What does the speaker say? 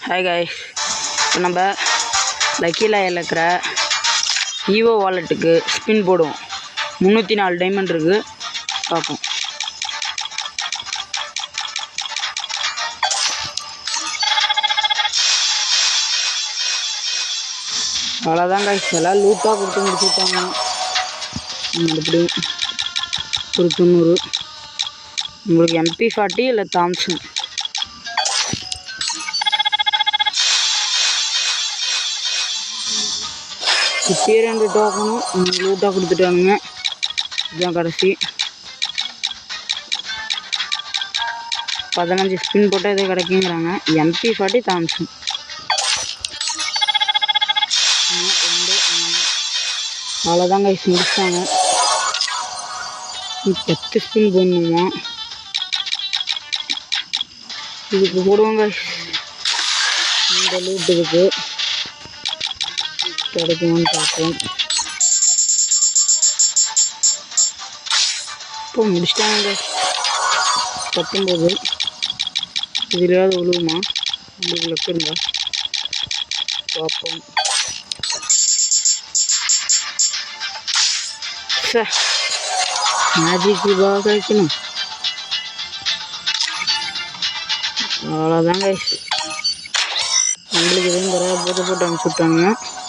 Hi guys, இப்போ நம்ம லக்கியில் இருக்கிற ஈவோ வாலெட்டுக்கு ஸ்பின் போடுவோம். 304 டைமண்ட் இருக்குது, பார்ப்போம். அவ்வளோதான் காய்ஸ், எல்லாம் லூட்டாக கொடுத்து முடிச்சுட்டாங்க. எப்படி ஒரு 90 உங்களுக்கு MP40 இல்லை தாம்சன். இப்பயே 2 டோக்கனும் லூட்டாக கொடுத்துட்டானுங்க. இதுதான் கடைசி 15 ஸ்பின் போட்டால் இதே கிடைக்குங்கிறாங்க. MP40 Thomson. அவ்வளோதான் கைஸ், முடிச்சிட்டாங்க. 10 ஸ்பின் போடணுமா? இதுக்கு போடுவாங்க இந்த லூட். இதுக்கு கிடைக்குமான்னு பார்ப்போம். இப்போ முடிச்சிட்டாங்க 19. இதுலையாவது விழுவுமா? உங்களுக்கு லெஃப்ட் இருந்தா பார்ப்போம். மேஜிக் ரூபாய் கிடைக்கணும். அவ்வளோதாங்க, நம்மளுக்கு எதுவும் தர போட்டு அனுப்பிச்சு விட்டாங்க.